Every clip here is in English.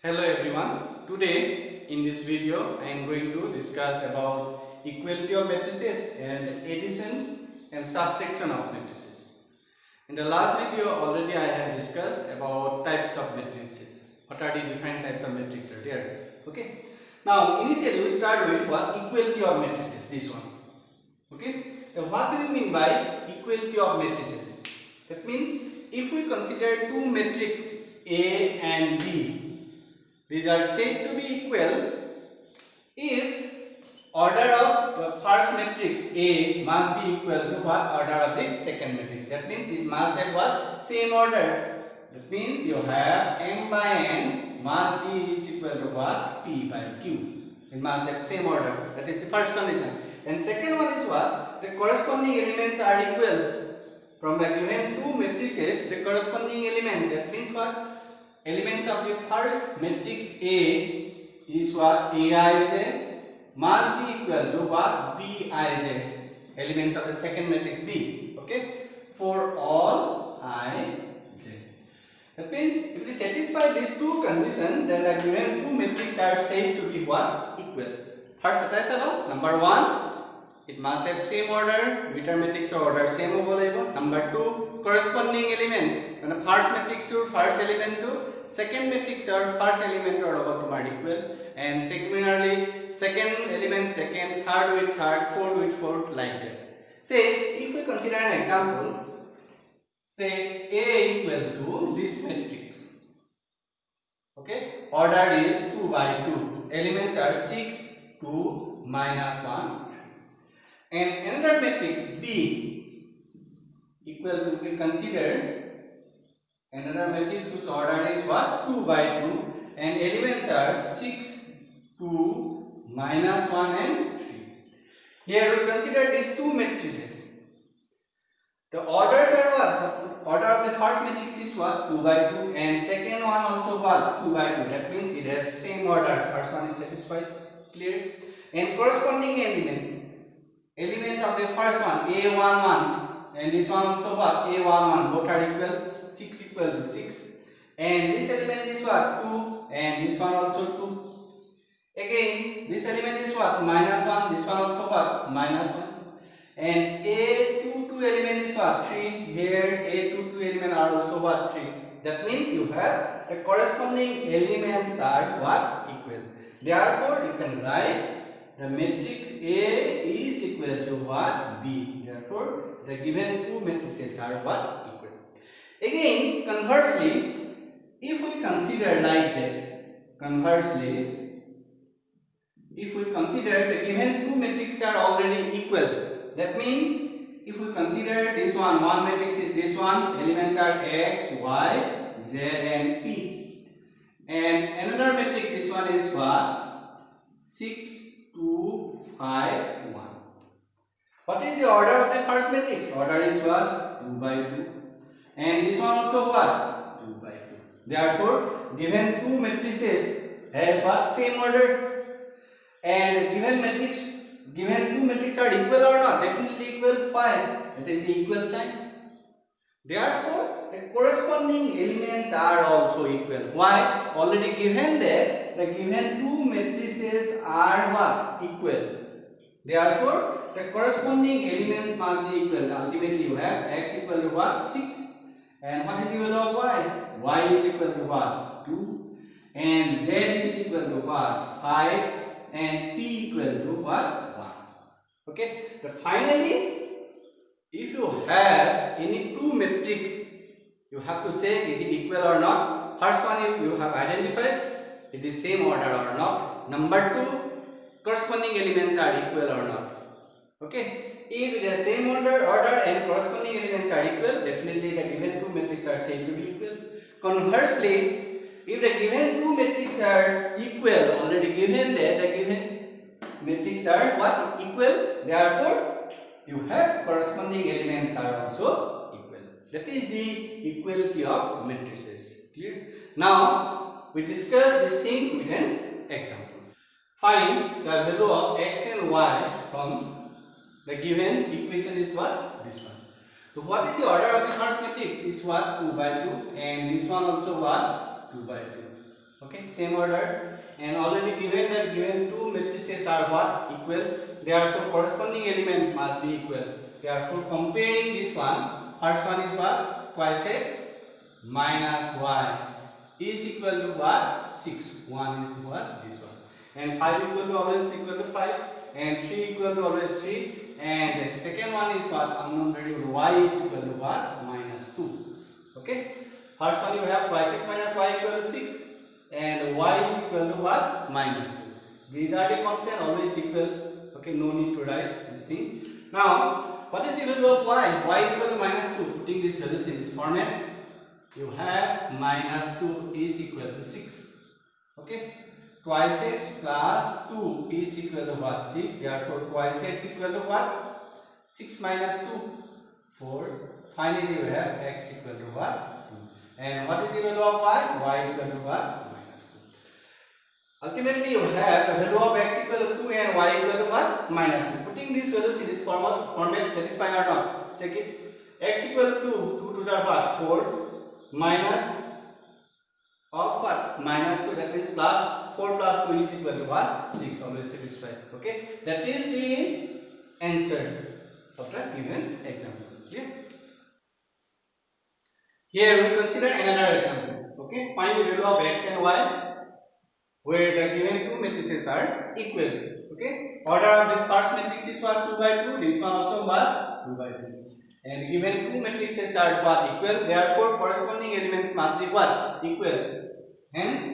Hello everyone. Today in this video I am going to discuss about equality of matrices and addition and subtraction of matrices. In the last video already I have discussed about types of matrices. What are the different types of matrices are there? Okay. Now initially we start with what equality of matrices. This one. Okay. Now what do you mean by equality of matrices? That means if we consider two matrices A and B, these are said to be equal if order of the first matrix A must be equal to what order of the second matrix. That means it must have what same order. That means you have M by N must be is equal to what P by Q. It must have same order. That is the first condition. And second one is what the corresponding elements are equal. From the given two matrices, the corresponding element. That means what? Elements of the first matrix A is what Aij must be equal to what Bij. Elements of the second matrix B. Okay, for all I j. That means if we satisfy these two conditions, then the given two matrices are said to be what equal. First, number one, it must have same order. Vector matrix order same hobo. Number two, corresponding element. When first matrix to first element to second matrix or first element or equal. And similarly, second element second, third with third, fourth with fourth, like that. Say if we consider an example, say A equal to this matrix. Okay, order is 2 by 2. Elements are 6, 2, minus 1. And another matrix B equal to, we consider another matrix whose order is what 2 by 2 and elements are 6, 2, minus 1 and 3. Here we consider these two matrices. The orders are what? The order of the first matrix is what 2 by 2 and second one also what 2 by 2. That means it has same order. First one is satisfied. Clear? And corresponding element of the first one A11 and this one also what A11, both are equal, 6 equal to 6, and this element is what 2 and this one also 2. Again this element is what minus 1, this one also what minus 1, and A22 element is what 3. Here A22 element are also what 3. That means you have the corresponding elements are what equal. Therefore you can write the matrix A is equal to what B. Therefore the given two matrices are what equal. Again conversely, if we consider like that, if we consider the given two matrices are already equal, that means if we consider this one matrix is this one, elements are X, Y, Z and P, and another matrix this one is what 6, 2, 5, 1. What is the order of the first matrix? Order is what 2 by 2, and this one also what 2 by 2. Therefore given two matrices has what same order, and given two matrices are equal or not? Definitely equal. Why? That is the equal sign. Therefore the corresponding elements are also equal. Why? Already given that the given two matrices are what equal. Therefore the corresponding elements must be equal. Ultimately you have X equal to what 6, and what is the value of Y? Y is equal to what 2, and Z is equal to what 5, and P equal to what 1. Okay, but finally if you have any two matrix, you have to say is it equal or not. First one you have identified it is same order or not. Number two, corresponding elements are equal or not. Okay, if it is same order and corresponding elements are equal, definitely the given two matrices are said to be equal. Conversely, if the given two matrices are equal, already given that the given matrices are what equal, therefore you have corresponding elements are also equal. That is the equality of matrices. Clear? Now we discuss this thing with an example. Find the value of x and y from the given equation is what? This one. So what is the order of the first matrix? Is what 2 by 2, and this one also what 2 by 2. Okay, same order, and already given that given two matrices are what? Equal. Therefore corresponding element must be equal. Therefore comparing this one, first one is what? Twice x minus y is equal to what? 6. 1 is what? This one. And 5 equal to always equal to 5, and 3 equal to always 3, and the second one is what? Unknown variable y is equal to what? Minus 2. Okay. First one you have twice x minus y equal to 6, and y is equal to what? Minus 2. These are the constant, always equal. Okay, no need to write this thing. Now, what is the value of y? Y is equal to minus 2. Putting these values in this format, you have minus 2 is equal to 6. Okay, twice x plus 2 is equal to what? 6. Therefore, twice x equal to what? 6 minus 2, 4. Finally, you have x equal to what? 2. And what is the value of y? Y equal to what? Minus 2. Ultimately, you have the value of x equal to 2 and y equal to what? Minus 2. Putting these values in this format satisfy or not? Check it. X equal to 2, 2 to the what? 4, minus of what? Minus 2, that means plus 4 plus 2 is equal to what? 6, always satisfied. Okay, that is the answer of the given example. Clear? Here we consider another example. Okay, find the value of x and y where the given two matrices are equal. Okay, order of this first matrix is what? 2 by 2. This one also what? 2 by 2. And given two matrices are what? Equal. Therefore, corresponding elements must be what? Equal. Hence,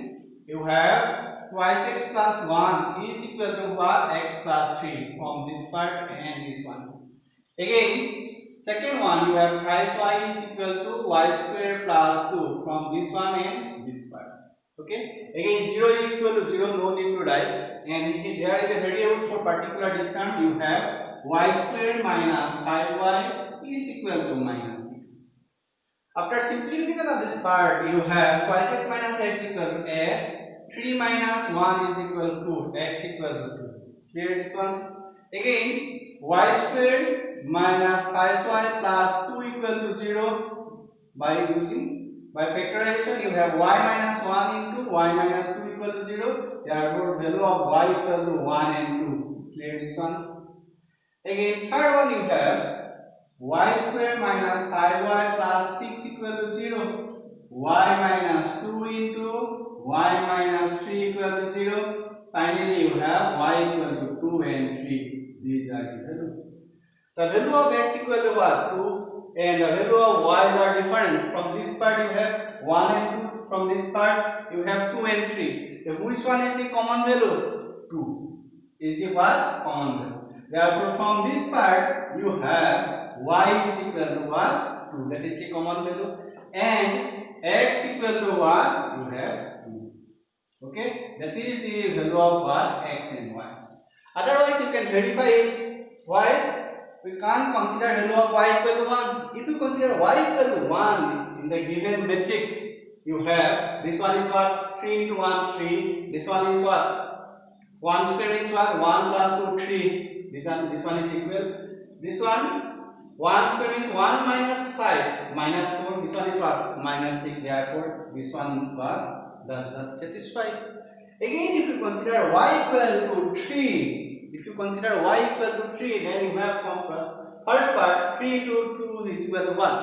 you have twice x plus 1 is equal to what? X plus 3 from this part and this one. Again, second one you have thrice y is equal to y square plus 2 from this one and this part. Okay. Again, 0 is equal to 0, no need to write. And there is a variable for particular distance. You have y square minus 5y is equal to minus 6. After simplification of this part, you have twice x minus x equal to x, 3 minus 1 is equal to x equal to 2. Clear this one? Again, y square minus 5y plus 2 equal to 0 by factorization. You have y minus 1 into y minus 2 equal to 0. Therefore, value of y equal to 1 and 2. Clear this one? Again, third one you have y square minus 5y plus 6 equal to 0. Y minus 2 into y minus 3 equal to 0. Finally, you have y equal to 2 and 3. These are the values. The value of x equal to what? 2. And the value of y's are different. From this part, you have 1 and 2. From this part, you have 2 and 3. So which one is the common value? 2 is the what? Common value. Therefore, from this part, you have y is equal to what? 2. That is the common value. And x equal to what? You have 2. Okay? That is the value of what? X and y. Otherwise, you can verify it. Why? We can't consider value of y equal to 1. If you consider y equal to 1 in the given matrix, you have this one is what? 3 into 1, 3. This one is what? 1 square is what? 1 plus 2, 3. This one is equal. This one, 1 square means 1 minus 5 minus 4. This one is what? Minus 6. Therefore, this one is what? Does not satisfy. Again, if you consider y equal to 3, if you consider y equal to 3, then you have from first part 3 into 2 is equal to what?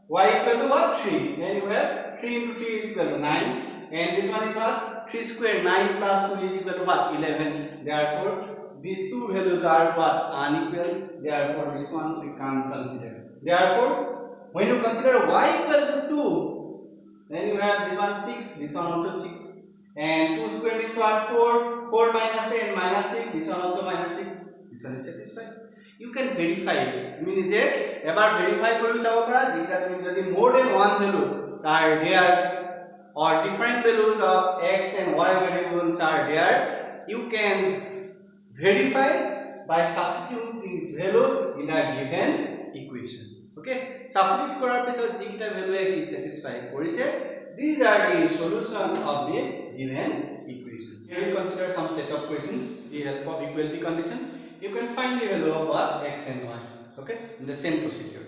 Y equal to what? 3. Then you have 3 into 3 is equal to 9. And this one is what? 3 square 9 plus 2 is equal to what? 11. Therefore, these two values are what? Unequal. Therefore, this one we can't consider. Therefore, when you consider y equal to 2, then you have this one 6, this one also 6. And 2 square means what? 4. 4 minus 10 minus 6. This one also minus 6. This one is satisfied. You can verify it. I mean, about verify for you, that means that more than one value are there or different values of x and y variables are there, you can verify by substituting this value in a given equation. Okay, substitute korar pisot jikita value is satisfied. These are the solution of the given equation. Here we consider some set of questions with the help of equality condition. You can find the value of x and y. Okay, in the same procedure.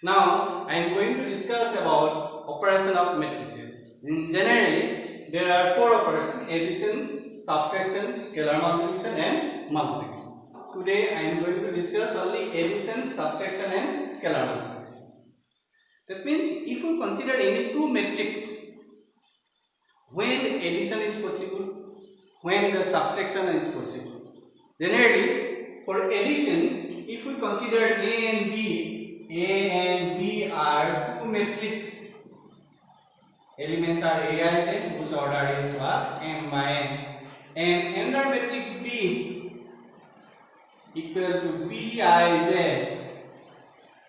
Now I am going to discuss about operation of matrices. In generally, there are four operations: addition, subtraction, scalar multiplication, and multiplication. Today I am going to discuss only addition, subtraction, and scalar multiplication. That means if we consider any two matrices, when addition is possible, when the subtraction is possible. Generally, for addition, if we consider A and B are two matrices. Elements are A I Z, whose order is what? M by N. And another matrix B equal to B I Z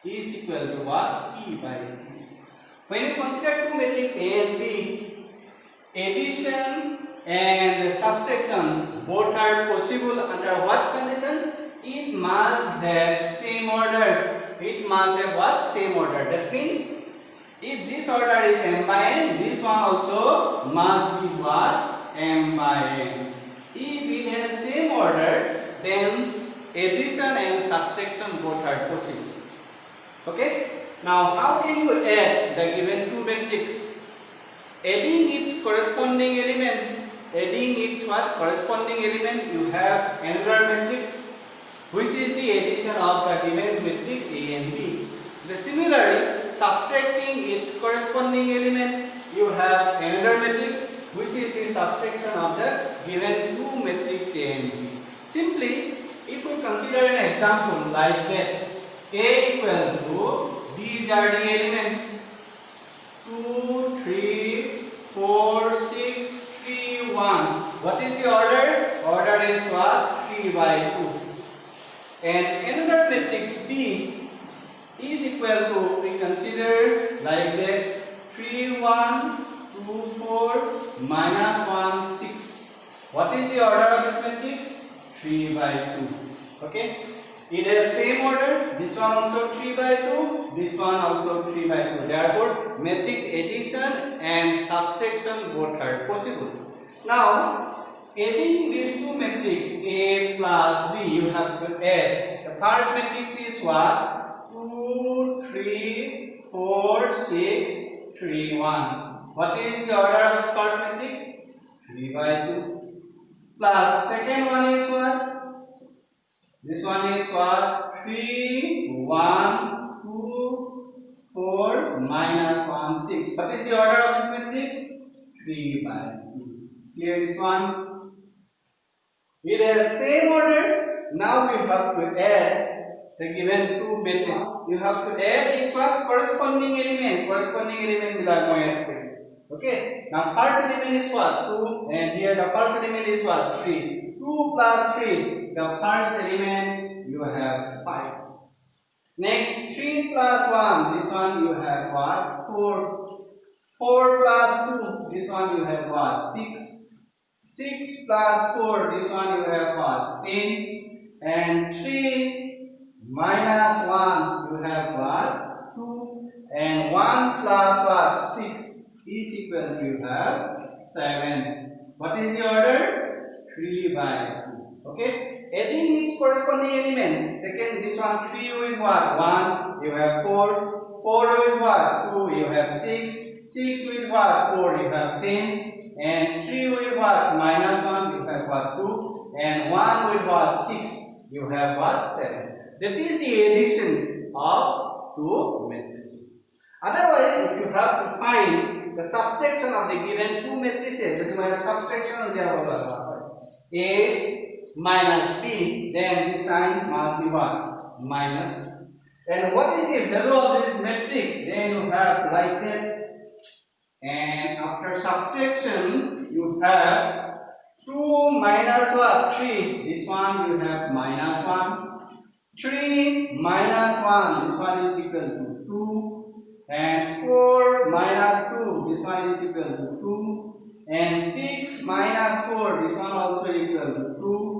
is equal to what? P by Q. When you consider two matrices A and B, addition and subtraction both are possible under what condition? It must have same order. It must have what? Same order. That means if this order is M by N, this one also must be what? M by N. If it has same order, then addition and subtraction both are possible. Okay? Now, how can you add the given two matrices? Adding its corresponding element, you have another matrix, which is the addition of the given matrix A and B. Similarly, subtracting its corresponding element, you have another matrix, which is the subtraction of the given two matrix A and B. Simply, if we consider an example like that, A equal to, these are the elements 2, 3, 4, 6, 3, 1. What is the order? Order is what? 3 by 2. And another matrix B is equal to, we consider like that, 3, 1, 2, 4, minus 1, 6. What is the order of this matrix? 3 by 2. Okay? It has same order. This one also 3 by 2. This one also 3 by 2. Therefore, matrix addition and subtraction both are possible. Now, adding these two matrices A plus B, you have to add. The first matrix is what? 2, 3, 4, 6, 3, 1. What is the order of this first matrix? 3 by 2. Plus, second one is what? This one is what? 3, 1, 2, 4, minus 1, 6. What is the order of this matrix? 3 by 2. Clear this one? It has same order. Now we have to add the given two matrices. You have to add each one corresponding element. Corresponding element will add. Okay. Now first element is what? 2, and here the first element is what? 3. 2 plus 3. The first element you have 5. Next 3 plus 1. This one you have what? 4. 4 plus 2. This one you have what? 6. 6 plus 4. This one you have what? 10. And 3 minus 1 you have what? 2. And 1 plus what? 6 is equal to, you have 7. What is the order? 3 by 2. Okay. Adding each corresponding element. Second, this one 3 with what? 1. You have 4. 4 with what? 2. You have 6. 6 with what? 4. You have 10. And 3 with what? Minus 1. You have what? 2. And 1 with what? 6. You have what? 7. That is the addition of two matrices. Otherwise, if you have to find the subtraction of the given two matrices, you have subtraction on the A minus B, then this sign must be what? Minus. And what is the value of this matrix? Then you have like that. And after subtraction, you have 2 minus what? 3. This one you have minus 1. 3 minus 1. This one is equal to 2. And 4 minus 2. This one is equal to 2. And 6 minus 4. This one also equal to 2.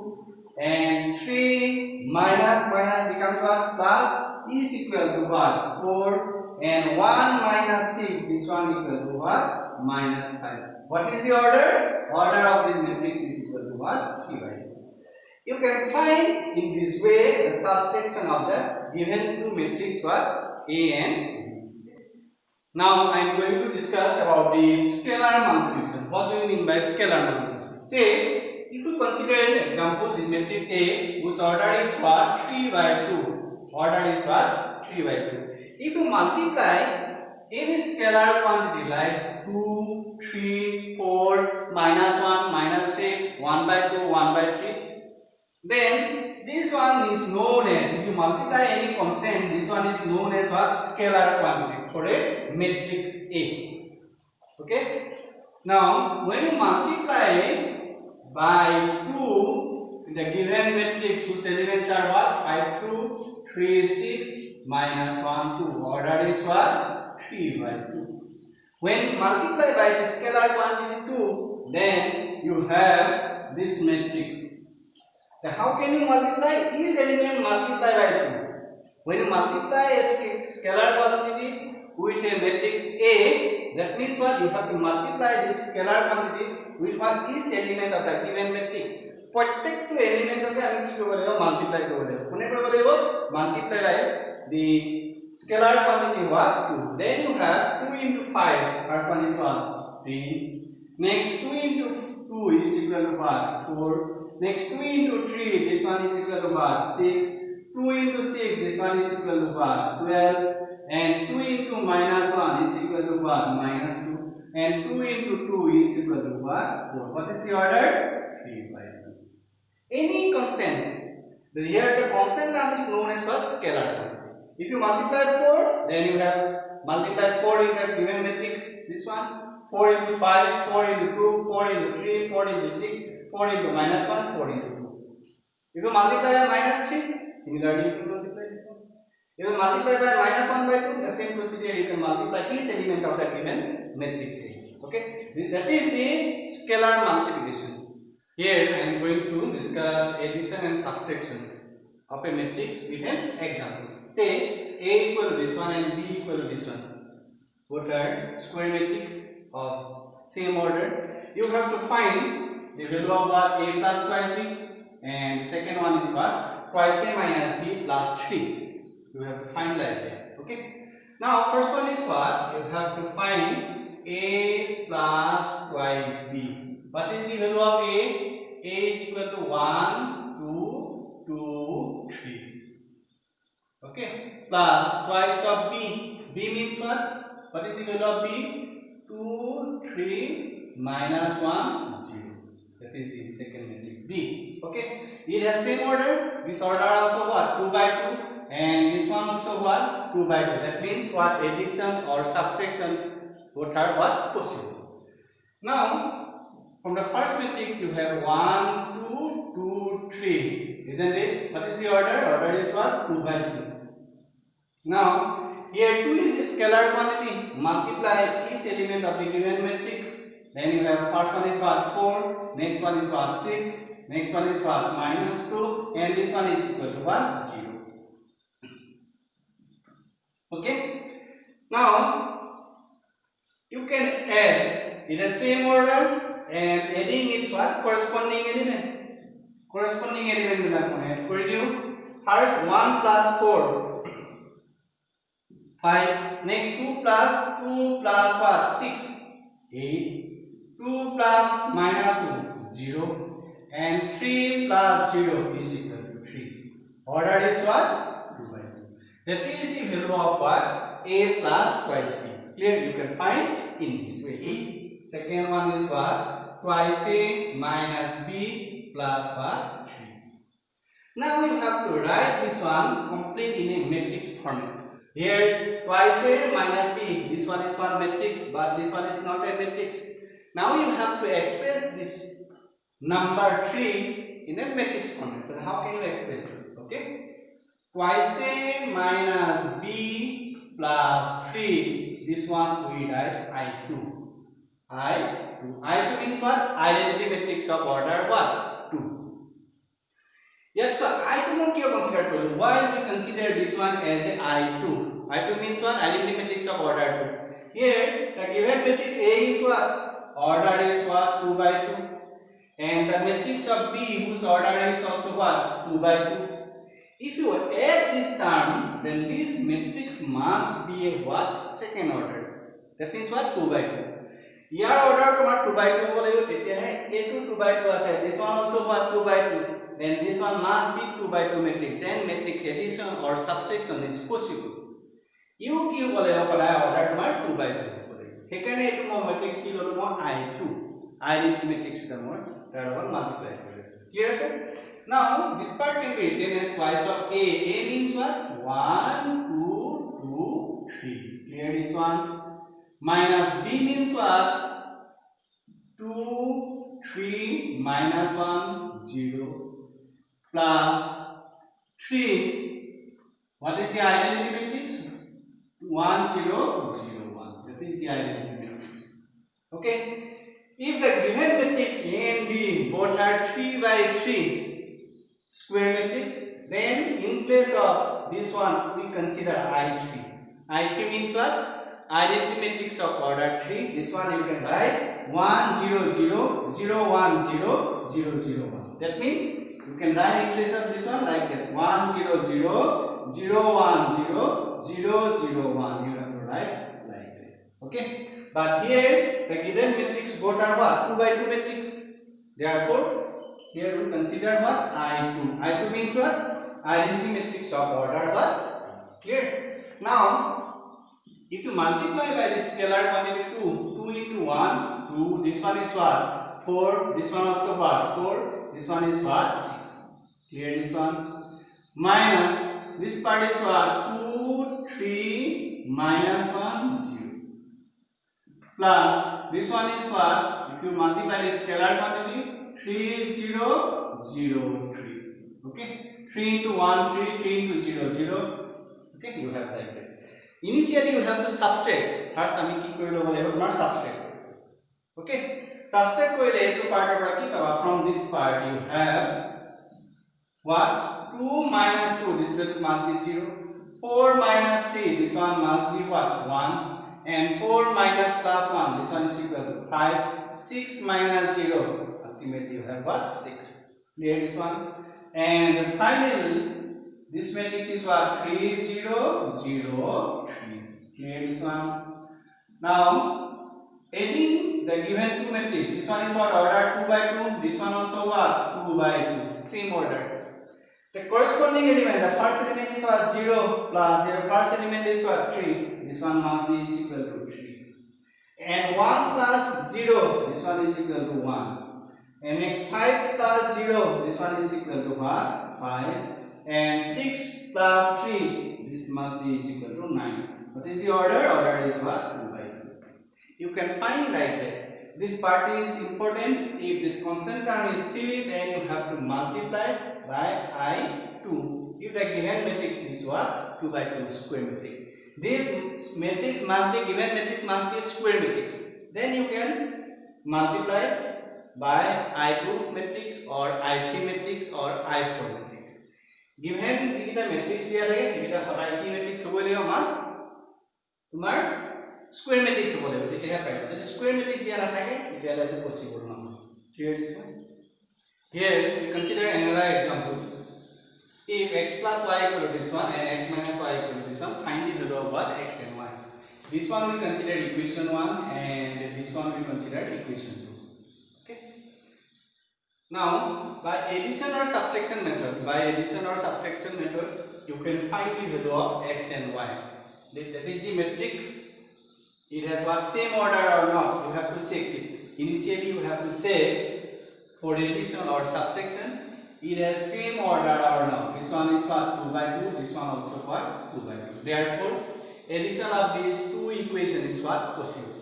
And 3 minus becomes what? Plus is equal to what? 4. And 1 minus 6. This one equal to what? Minus 5. What is the order? Order of this matrix is equal to what? 3 by 2. You can find in this way the subtraction of the given two matrix what? A and B. Now I am going to discuss about the scalar multiplication. What do you mean by scalar multiplication? Say, if you consider an example, the matrix A, whose order is what? 3 by 2. Order is what? 3 by 2. If you multiply any scalar quantity like 2, 3, 4, minus 1, minus 3, 1 by 2, 1 by 3, then this one is known as, if you multiply any constant, this one is known as what? Scalar quantity for a matrix A. Okay. Now, when you multiply by 2 in the given matrix, whose elements are what? 5, 2, 3, 6, minus 1, 2. Order is what? 3 by 2. When you multiply by the scalar quantity 2, then you have this matrix. Now, how can you multiply? Each element multiply by 2. When you multiply a scalar quantity with a matrix A, that means what? You have to multiply this scalar quantity with what? Each element of the given matrix. प्रत्येक element के हम की करबो লাগিব multiply करबो লাগিব कोने करबो লাগিব multiply by the scalar quantity what 2. Then you have 2 into 5. First one is what? 3. Next 2 into 2 is equal to what? 4. Next 2 into 3, this one is equal to what? 6. 2 into 6, this one is equal to what? 12. And 2 into minus 1 is equal to what? Minus 2. And 2 into 2 is equal to what? 4. What is the order? 3 by 2. Any constant. Here the constant term is known as what? Scalar quantity. If you multiply 4, then you have multiply 4 in the given matrix. This one. 4 into 5, 4 into 2, 4 into 3, 4 into 6, 4 into minus 1, 4 into 2. If you multiply by minus 3, similarly you can multiply this one. If you multiply by minus 1 by 2, the same procedure you can multiply each element of the given matrix A. Okay, that is the scalar multiplication. Here I am going to discuss addition and subtraction of a matrix with an example. Say A equal to this one and B equal to this one. Both are square matrix of same order. You have to find the value of what? A plus twice B, and the second one is what? Twice A minus B plus 3. You have to find like that. Okay. Now first one is what? You have to find A plus twice B. What is the value of A? A is equal to 1, 2, 2, 3. Okay. Plus twice of B. B means what? What is the value of B? 2, 3, minus 1, 0. That is the second matrix B. Okay. It has same order. This order also what? 2 by 2. And this one also what? 2 by 2. That means what? Addition or subtraction both are what? Possible. Now, from the first matrix you have 1, 2, 2, 3. Isn't it? What is the order? Order is what? 2 by 2. Now, here 2 is the scalar quantity. Multiply each element of the given matrix. Then you have first one is what? 4. Next one is what? 6. Next one is what? Minus 2. And this one is equal to what? 0. Okay. Now, you can add in the same order and adding its what? Corresponding element. Corresponding element will add for you. First 1 plus 4. 5. Next 2 plus what? 6. 8. 2 plus minus 2. 0. And 3 plus 0 is equal to 3. Order is what? 2 by 2. That is the value of what? A plus twice B. Clear? You can find in this way. Second one is what? Twice A minus B plus what? 3. Now you have to write this one complete in a matrix format. Here twice A minus B, this one is one matrix, but this one is not a matrix. Now you have to express this number 3 in a matrix format. But how can you express it? Okay. Twice A minus B plus 3, this one we write I2. I2. I2 means what? Identity matrix of order what? 2. Yes, so I2 not you consider. Why we consider this one as a I2? I2 means what? Identity matrix of order 2. Here, the given matrix A is what? Order is what? 2 by 2. And the matrix of B, whose order is also what? 2 by 2. If you add this term, then this matrix must be a what? Second order. That means what? 2 by 2. Here order tomar 2 by 2 bole go tetia hai a2 2 by 2 ase, this one also what? 2 by 2. Then this one must be 2 by 2 matrix. Then matrix addition or subtraction is possible. You ki bole go khodai order tomar 2 by 2 bole. Hekane etu mo matrix ki lolu mo I2 identity matrix ta mo tar log multiply korisu. Clear sir? Now this part can be written as twice of a. A means what? 1 2 2 3. Clear this one? Minus b means what? 2 3 minus 1 0 plus 3. What is the identity matrix? 1 0 0 1. That is the identity matrix. Okay. If the given matrix A and B both are 3 by 3 square matrix, then in place of this one we consider I3. I3 means what? Identity matrix of order 3. This one you can write 1 0 0 0 1 0 0 0 1. That means you can write in place of this one like that 1 0 0 0 1 0 0 0 1. You have to write like that. Okay. But here the given matrix both are what? 2 by 2 matrix. Therefore here we consider what? I2. I2 means what? Identity matrix of order what? Clear? Now if you multiply by the scalar quantity 2, 2 into 1, 2, this one is what? 4, this one also what? 4, this one is what? 6. Clear this one? Minus, this part is what? 2, 3, minus 1, 0. Plus, this one is what? If you multiply the scalar quantity, 3, 0, 0, 3. Okay? 3 into 1, 3, 3 into 0, 0. Okay? You have like that. Initially you have to subtract. First আমি কি কৰি লব লাগিব তোমাৰ subtract. Okay? Subtract কৰিলে এইটো part পৰা কি পাবা? From this part you have what? 2 minus 2, this must be 0. 4 minus 3, this one must be what? 1. And 4 minus plus 1, this one is equal to 5. 6 minus 0, ultimately you have what? 6. Clear this one? And finally this matrix is what? 3 0 0 3. Clear this one? Now adding the given two matrix, this one is what? Order 2 by 2. This one also what? 2 by 2. Same order. The corresponding element, the first element is what? 0 plus your first element is what? 3. This one must be equal to 3. And 1 plus 0, this one is equal to 1. And next 5 plus 0, this one is equal to what? 5. And 6 plus 3, this must be equal to 9. What is the order? Order is what? 2 by 2. You can find like that. This part is important. If this constant term is 3, then you have to multiply by I2. If the given matrix is what? 2 by 2 square matrix. This matrix must be given matrix must be square matrix. Then you can multiply by I2 matrix or I3 matrix or I4 matrix. Given jikita matrix dia lage jikita hotai ki matrix hobo lage must tumar square matrix hobo lage tetia paib jodi square matrix dia na thake etia la possible na. Clear this one? Here we consider another example. If x plus y equal to this one and x minus y equal to this one, find the value of what? X and y. This one we consider equation 1 and this one we consider equation 2. Okay. Now by addition or subtraction method, you can find the value of x and y. That is the matrix. It has what? Same order or not? You have to check it. Initially you have to check for addition or subtraction. It has same order or not. This one is what? 2 by 2. This one also what? 2 by 2. Therefore, addition of these two equations is what? Possible.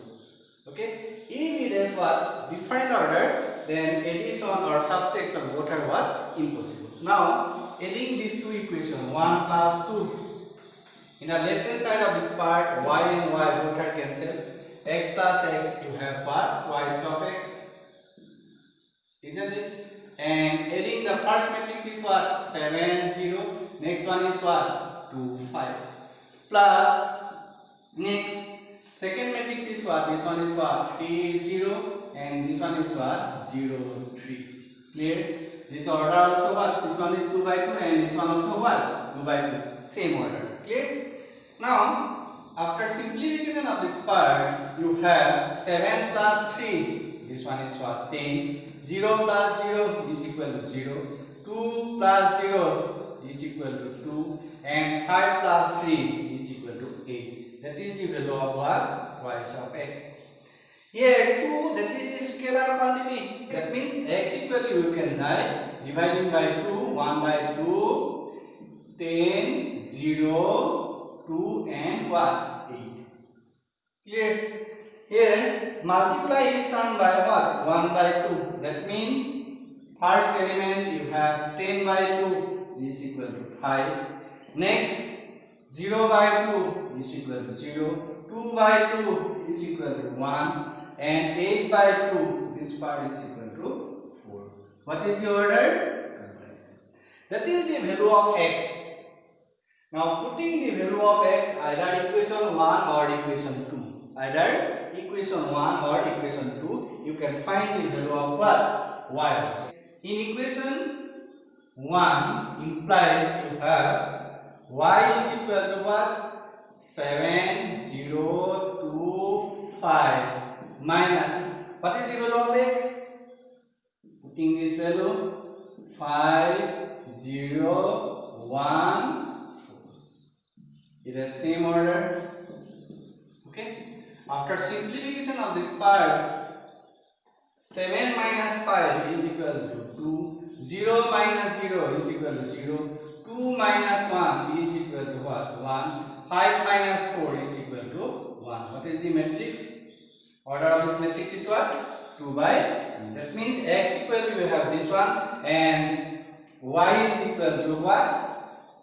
Okay. If it has what? Different order, then addition or subtraction both are what? Impossible. Now, adding these two equations, 1 plus 2. In the left hand side of this part, y and y both are cancelled. X plus x, you have what? Twice of x. Isn't it? And adding the first matrix is what? 7 0. Next one is what? 2 5. Plus next second matrix is what? This one is what? 3 0. And this one is what? 0 3. Clear? This order also what? This one is 2 by 2 and this one also what? 2 by 2. Same order. Clear? Now after simplification of this part, you have 7 plus 3. This one is what? 10. 0 plus 0 is equal to 0. 2 plus 0 is equal to 2. And 5 plus 3 is equal to 8. That is the value of what? Twice of x. Here 2, that is the scalar quantity. That means x equal to, you can write dividing by 2, 1 by 2, 10, 0, 2 and what? 8. Clear? Here multiply is done by what? 1 by 2. That means first element you have 10 by 2 is equal to 5. Next 0 by 2 is equal to 0. 2 by 2 is equal to 1. And 8 by 2, this part is equal to 4. What is the order? That is the value of x. Now putting the value of x either equation 1 or equation 2. Either equation 1 or equation 2, you can find the value of what? Y also. In equation 1 implies you have y is equal to what? 7, 0, 2, 5 minus, what is the value of x? Putting this value 5, 0, 1, 4. It has same order. Okay. After simplification of this part, 7 minus 5 is equal to 2. 0 minus 0 is equal to 0. 2 minus 1 is equal to what? 1. 5 minus 4 is equal to 1. What is the matrix? Order of this matrix is what? 2 by 2. That means x equal to, you have this one, and y is equal to what?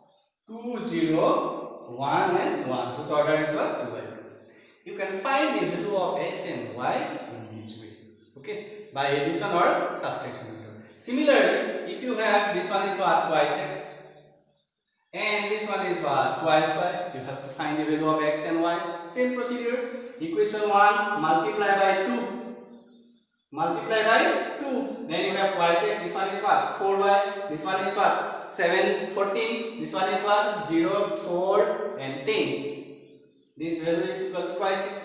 2, 0, 1 and 1. So this order is what? 2 by 2. You can find the value of x and y in this way. Okay? By addition or subtraction method. Similarly, if you have this one is what? Twice x. And this one is what? Twice y. You have to find the value of x and y. Same procedure. Equation 1 multiply by 2. Multiply by 2. Then you have twice x. This one is what? 4y. This one is what? 7, 14. This one is what? 0, 4 and 10. This value is equal to twice x.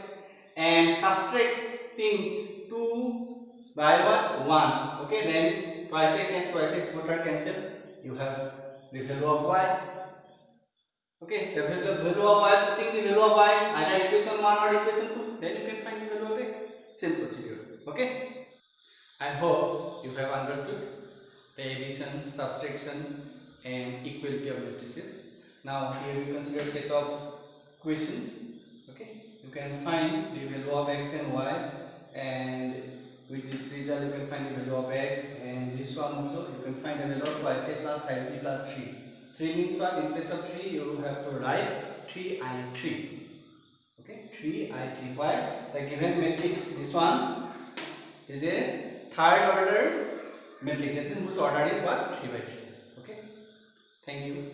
And subtracting 2 by what? 1. Okay. Then twice x and twice x both are cancelled. You have the value of y. Okay, the value of y, putting the value of y either equation 1 or equation 2, then you can find the value of x. Same procedure. Okay, I hope you have understood the addition, subtraction and equality of matrices. Now here we consider set of questions. Okay, you can find the value of x and y, and with this result you can find the value of x, and this one also you can find the value of y, say plus 5b plus 3. 3 means what? In place of 3 you have to write 3i3. Okay, 3i3. Why? The given matrix, this one is a third order matrix, whose order is what? 3 by 3. Okay, thank you.